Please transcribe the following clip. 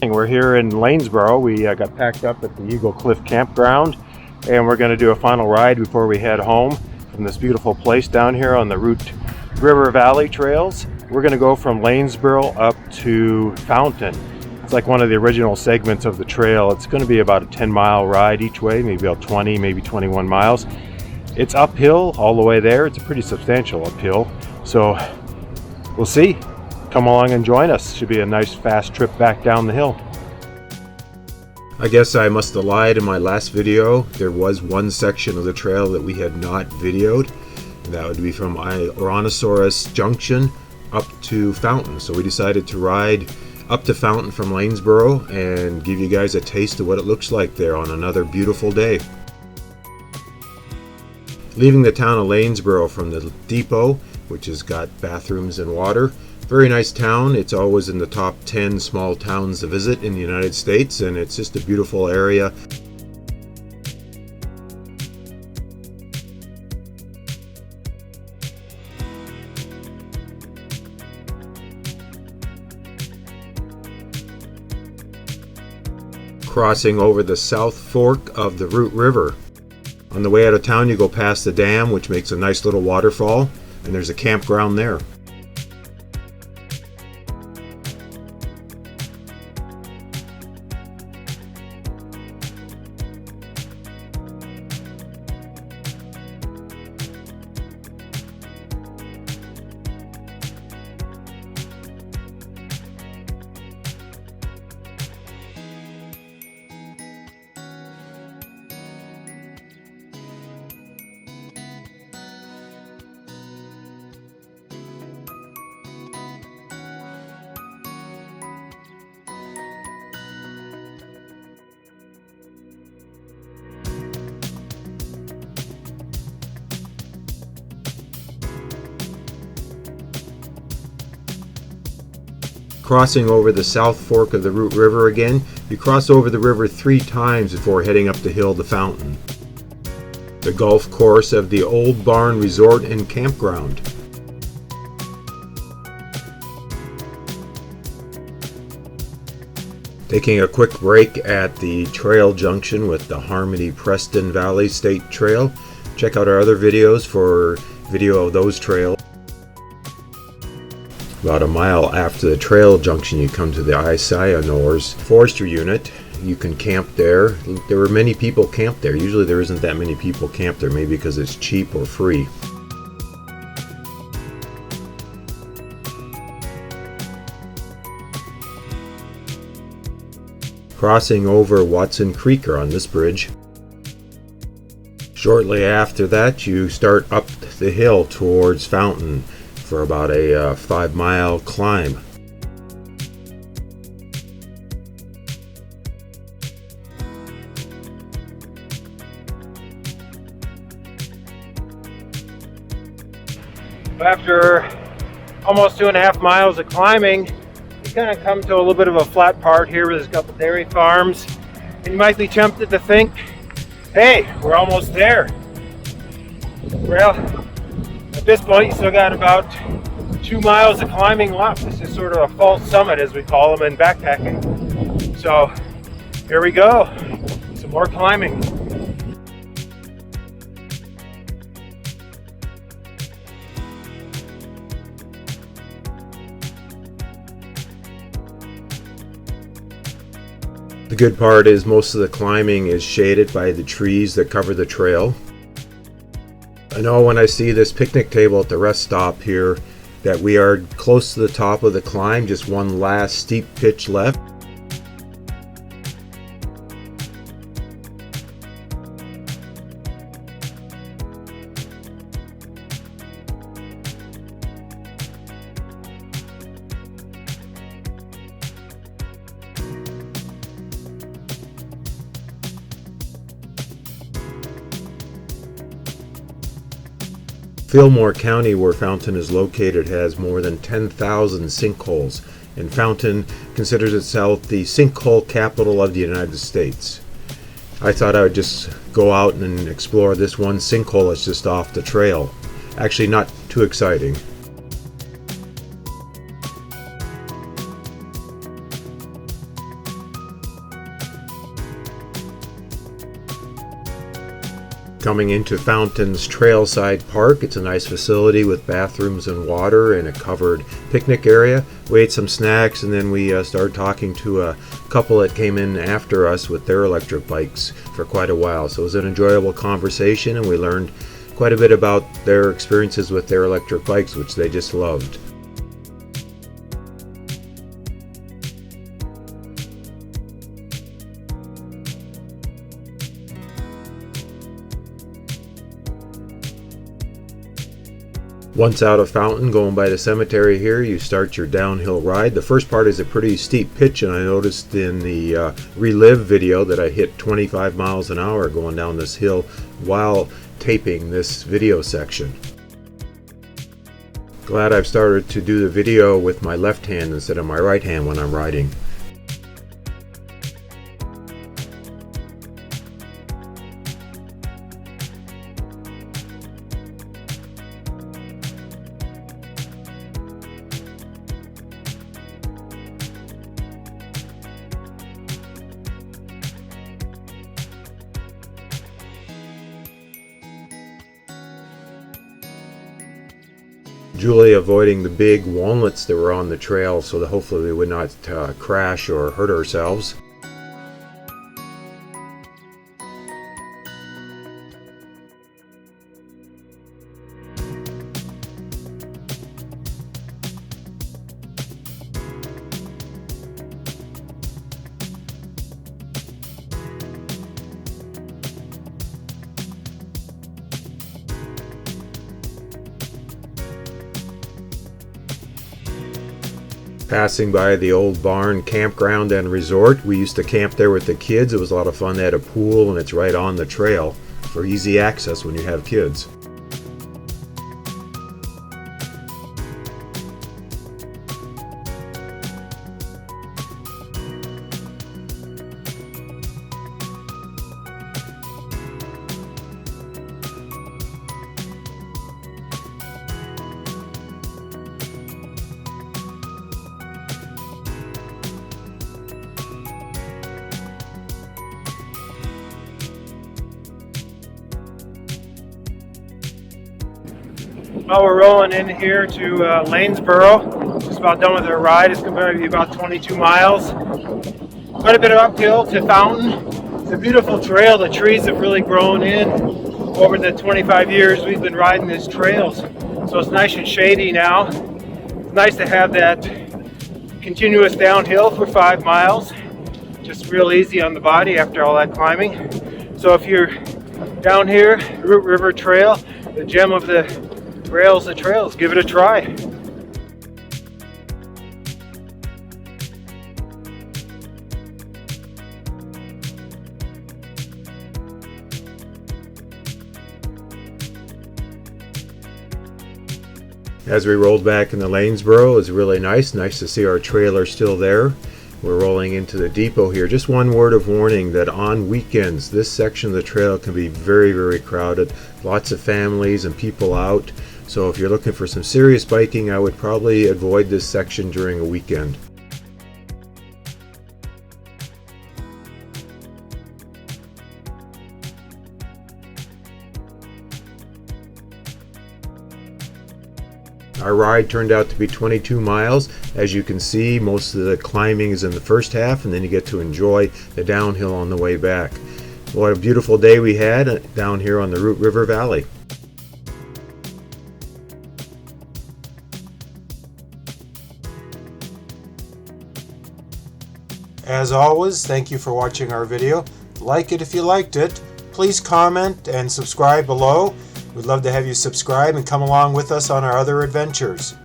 We're here in Lanesboro. We got packed up at the Eagle Cliff Campground, and we're going to do a final ride before we head home from this beautiful place down here on the Root River Valley trails. We're going to go from Lanesboro up to Fountain. It's like one of the original segments of the trail. It's going to be about a 10-mile ride each way, maybe about 20, maybe 21 miles. It's uphill all the way there. It's a pretty substantial uphill. So we'll see. Come along and join us. Should be a nice fast trip back down the hill. I guess I must have lied in my last video. There was one section of the trail that we had not videoed. And that would be from Oranosaurus Junction up to Fountain. So we decided to ride up to Fountain from Lanesboro and give you guys a taste of what it looks like there on another beautiful day. Leaving the town of Lanesboro from the depot, which has got bathrooms and water. Very nice town. It's always in the top 10 small towns to visit in the United States, and it's just a beautiful area. Crossing over the South Fork of the Root River. On the way out of town, you go past the dam, which makes a nice little waterfall, and there's a campground there. Crossing over the South Fork of the Root River again, you cross over the river 3 times before heading up the hill to Fountain. The golf course of the Old Barn Resort and Campground. Taking a quick break at the trail junction with the Harmony Preston Valley State Trail. Check out our other videos for video of those trails. About a mile after the trail junction, you come to the Isaiah-Nor's forestry unit. You can camp there. There were many people camped there. Usually there isn't that many people camped there, maybe because it's cheap or free. Crossing over Watson Creek on this bridge. Shortly after that, you start up the hill towards Fountain for about a 5-mile climb. After almost 2.5 miles of climbing, you kind of come to a little bit of a flat part here where there's a couple dairy farms, and you might be tempted to think, hey, we're almost there. Well, at this point, you still got about 2 miles of climbing left. This is sort of a false summit, as we call them in backpacking. So here we go, some more climbing. The good part is most of the climbing is shaded by the trees that cover the trail. I know when I see this picnic table at the rest stop here that we are close to the top of the climb, just one last steep pitch left. Fillmore County, where Fountain is located, has more than 10,000 sinkholes, and Fountain considers itself the sinkhole capital of the United States. I thought I would just go out and explore this one sinkhole that's just off the trail. Actually, not too exciting. Coming into Fountains Trailside Park. It's a nice facility with bathrooms and water and a covered picnic area. We ate some snacks and then we started talking to a couple that came in after us with their electric bikes for quite a while. So it was an enjoyable conversation and we learned quite a bit about their experiences with their electric bikes, which they just loved. Once out of Fountain, going by the cemetery here, you start your downhill ride. The first part is a pretty steep pitch, and I noticed in the Relive video that I hit 25 miles an hour going down this hill while taping this video section. Glad I've started to do the video with my left hand instead of my right hand when I'm riding. Julie avoiding the big walnuts that were on the trail so that hopefully we would not crash or hurt ourselves. Passing by the old barn campground and resort. We used to camp there with the kids. It was a lot of fun. They had a pool and it's right on the trail for easy access when you have kids. Well, we're rolling in here to Lanesboro. Just about done with our ride. It's going to be about 22 miles. Quite a bit of uphill to Fountain. It's a beautiful trail. The trees have really grown in over the 25 years we've been riding this trail. So it's nice and shady now. It's nice to have that continuous downhill for 5 miles. Just real easy on the body after all that climbing. So if you're down here, Root River Trail, the gem of the trails, give it a try. As we rolled back into Lanesboro, it was really nice to see our trailer still there. We're rolling into the depot here. Just one word of warning that on weekends this section of the trail can be very, very crowded. Lots of families and people out. So if you're looking for some serious biking, I would probably avoid this section during a weekend. Our ride turned out to be 22 miles. As you can see, most of the climbing is in the first half, and then you get to enjoy the downhill on the way back. What a beautiful day we had down here on the Root River Valley. As always, thank you for watching our video. Like it if you liked it. Please comment and subscribe below. We'd love to have you subscribe and come along with us on our other adventures.